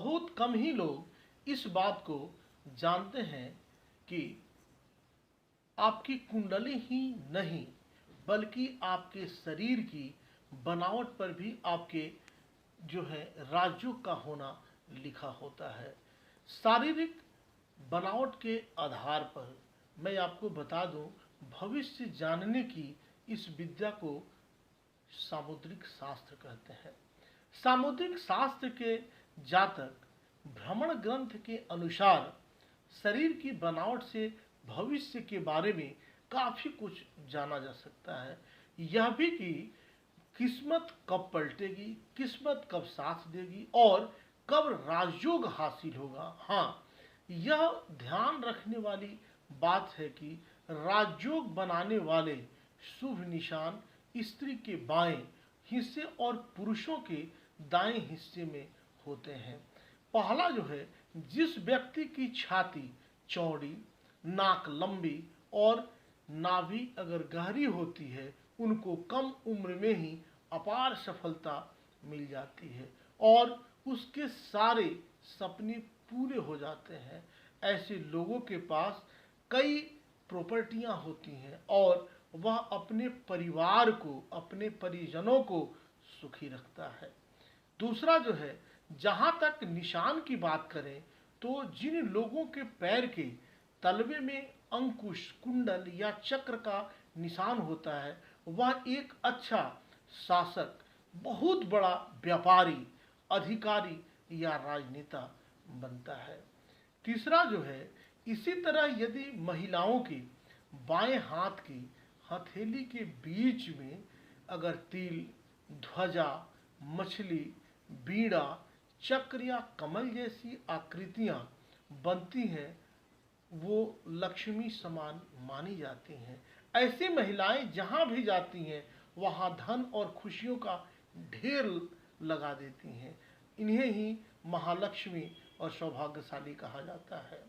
बहुत कम ही लोग इस बात को जानते हैं कि आपकी कुंडली ही नहीं बल्कि आपके शरीर की बनावट पर भी आपके जो है राजयोग का होना लिखा होता है। शारीरिक बनावट के आधार पर मैं आपको बता दूं, भविष्य जानने की इस विद्या को सामुद्रिक शास्त्र कहते हैं। सामुद्रिक शास्त्र के जातक भ्रमण ग्रंथ के अनुसार शरीर की बनावट से भविष्य के बारे में काफी कुछ जाना जा सकता है। यह भी कि किस्मत कब पलटेगी, किस्मत कब साथ देगी और कब राजयोग हासिल होगा। हाँ, यह ध्यान रखने वाली बात है कि राजयोग बनाने वाले शुभ निशान स्त्री के बाएं हिस्से और पुरुषों के दाएं हिस्से में होते हैं। पहला जो है, जिस व्यक्ति की छाती चौड़ी, नाक लंबी और नाभि अगर गहरी होती है, उनको कम उम्र में ही अपार सफलता मिल जाती है और उसके सारे सपने पूरे हो जाते हैं। ऐसे लोगों के पास कई प्रॉपर्टियां होती हैं और वह अपने परिवार को, अपने परिजनों को सुखी रखता है। दूसरा जो है, जहां तक निशान की बात करें तो जिन लोगों के पैर के तलवे में अंकुश, कुंडल या चक्र का निशान होता है, वह एक अच्छा शासक, बहुत बड़ा व्यापारी, अधिकारी या राजनेता बनता है। तीसरा जो है, इसी तरह यदि महिलाओं की बाएं हाथ की हथेली के बीच में अगर तिल, ध्वजा, मछली, बीड़ा, चक्र या कमल जैसी आकृतियां बनती हैं, वो लक्ष्मी समान मानी जाती हैं। ऐसी महिलाएं जहां भी जाती हैं वहां धन और खुशियों का ढेर लगा देती हैं। इन्हें ही महालक्ष्मी और सौभाग्यशाली कहा जाता है।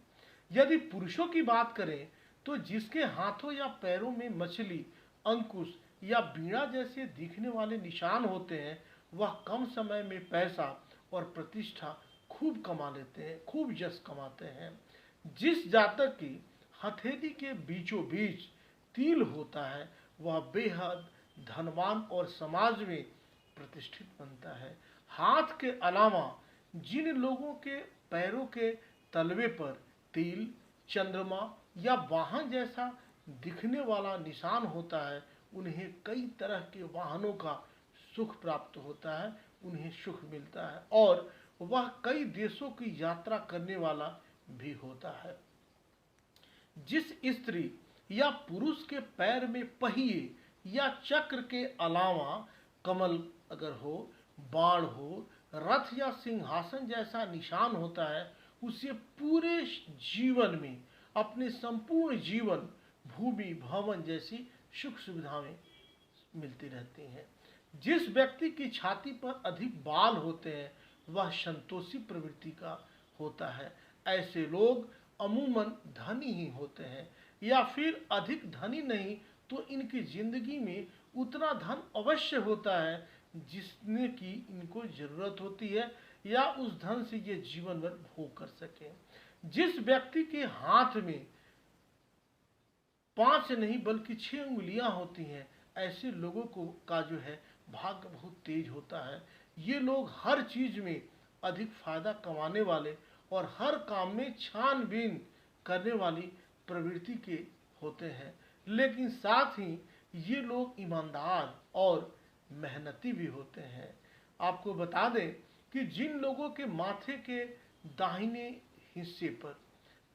यदि पुरुषों की बात करें तो जिसके हाथों या पैरों में मछली, अंकुश या बीड़ा जैसे दिखने वाले निशान होते हैं, वह कम समय में पैसा और प्रतिष्ठा खूब कमा लेते हैं, खूब यश कमाते हैं। जिस जातक की हथेली के बीचों बीच तिल होता है, वह बेहद धनवान और समाज में प्रतिष्ठित बनता है। हाथ के अलावा जिन लोगों के पैरों के तलवे पर तिल, चंद्रमा या वाहन जैसा दिखने वाला निशान होता है, उन्हें कई तरह के वाहनों का सुख प्राप्त होता है, उन्हें सुख मिलता है और वह कई देशों की यात्रा करने वाला भी होता है। जिस स्त्री या पुरुष के पैर में पहिए या चक्र के अलावा कमल अगर हो, बाण हो, रथ या सिंहासन जैसा निशान होता है, उसे पूरे जीवन में, अपने संपूर्ण जीवन, भूमि भवन जैसी सुख सुविधाएं मिलती रहती हैं। जिस व्यक्ति की छाती पर अधिक बाल होते हैं, वह संतोषी प्रवृत्ति का होता है। ऐसे लोग अमूमन धनी ही होते हैं, या फिर अधिक धनी नहीं तो इनकी जिंदगी में उतना धन अवश्य होता है जिसने की इनको जरूरत होती है, या उस धन से ये जीवन भर भोग कर सके। जिस व्यक्ति के हाथ में 5 नहीं बल्कि 6 उंगलियां होती हैं, ऐसे लोगों को का जो है भाग्य बहुत तेज होता है। ये लोग हर चीज में अधिक फायदा कमाने वाले और हर काम में छानबीन करने वाली प्रवृत्ति के होते हैं, लेकिन साथ ही ये लोग ईमानदार और मेहनती भी होते हैं। आपको बता दें कि जिन लोगों के माथे के दाहिने हिस्से पर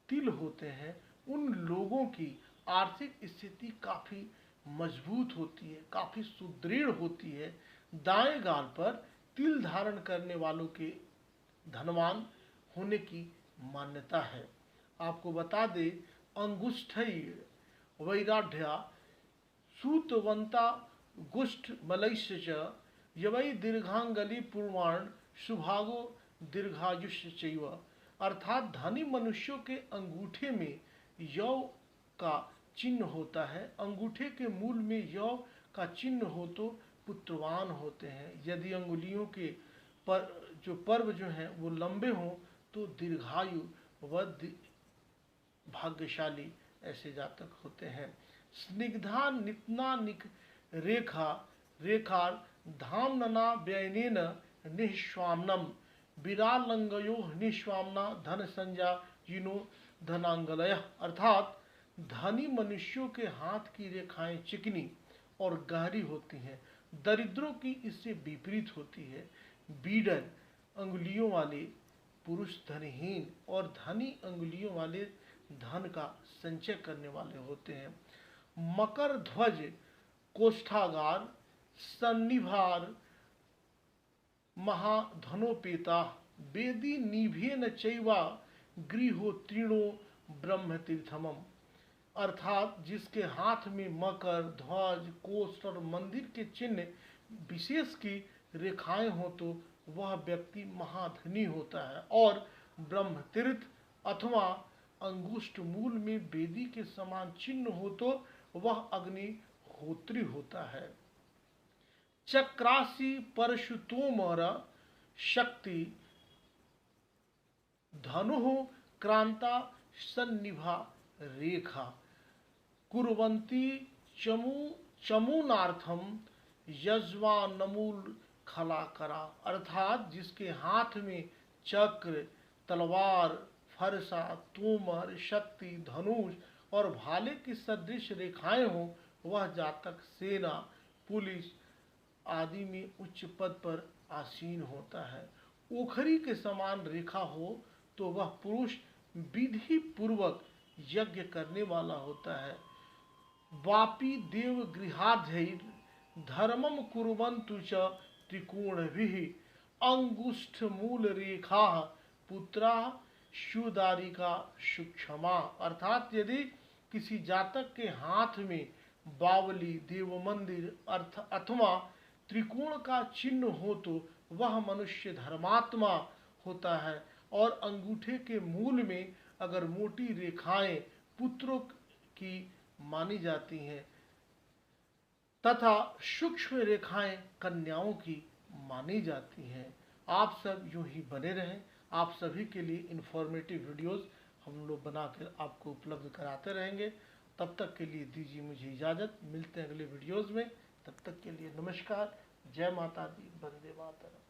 तिल होते हैं, उन लोगों की आर्थिक स्थिति काफी मजबूत होती है, काफी सुदृढ़ होती है। दाएं गाल पर तिल धारण करने वालों के धनवान होने की मान्यता है। आपको बता दे, अंगुष्ठई वैराढ्या सूतवंता गुष्ठ मलैश्य च यवै दीर्घांगली पूर्वाण सुभागो दीर्घायुष्य चैव। अर्थात धनी मनुष्यों के अंगूठे में यौ का चिन्ह होता है। अंगूठे के मूल में यौ का चिन्ह हो तो पुत्रवान होते हैं। यदि अंगुलियों के पर जो पर्व जो हैं वो लंबे हों तो दीर्घायु व भाग्यशाली ऐसे जातक होते हैं। स्निग्धा नित्नानिक रेखा रेखार धामनना व्ययनेन निःश्वामनम विरालंगयो निःश्वामना धन संज्ञा जिनो धनांगलय। अर्थात धनी मनुष्यों के हाथ की रेखाएं चिकनी और गहरी होती हैं, दरिद्रों की इससे विपरीत होती है। बीडर अंगुलियों वाले पुरुष धनहीन और धनी अंगुलियों वाले धन का संचय करने वाले होते हैं। मकर ध्वज कोष्ठागार सन्निभार महाधनोपेता वेदी निभेन चैवा गृहो तीर्णो ब्रह्म तीर्थमम। अर्थात जिसके हाथ में मकर ध्वज कोष्ठ और मंदिर के चिन्ह विशेष की रेखाएं हो तो वह व्यक्ति महाधनी होता है, और ब्रह्म तीर्थ अथवा अंगुष्ठ मूल में वेदी के समान चिन्ह हो तो वह अग्निहोत्री होता है। चक्रासी परशुतोमर शक्ति धनु क्रांता सन्निभा रेखा कुर्वन्ति चमूनार्थम यज्वानमूल खलाकरा। अर्थात जिसके हाथ में चक्र तलवार फरसा तोमर शक्ति धनुष और भाले की सदृश रेखाएं हो वह जातक सेना पुलिस आदि में उच्च पद पर आसीन होता है। ओखरी के समान रेखा हो तो वह पुरुष विधि पूर्वक यज्ञ करने वाला होता है। वापी देव गृहाधैर धर्मम कुर्वन्तु च त्रिकोणभिः अंगुष्ठ मूल रेखा पुत्रा शुदारिका सुक्षमा। अर्थात यदि किसी जातक के हाथ में बावली देव मंदिर अर्थ अथवा त्रिकोण का चिन्ह हो तो वह मनुष्य धर्मात्मा होता है, और अंगूठे के मूल में अगर मोटी रेखाएं पुत्रों की मानी जाती हैं तथा सूक्ष्म रेखाएं कन्याओं की मानी जाती हैं। आप सब यूं ही बने रहें। आप सभी के लिए इन्फॉर्मेटिव वीडियोस हम लोग बनाकर आपको उपलब्ध कराते रहेंगे। तब तक के लिए दीजिए मुझे इजाज़त। मिलते हैं अगले वीडियोस में। तब तक के लिए नमस्कार। जय माता दी, वंदे मातरम।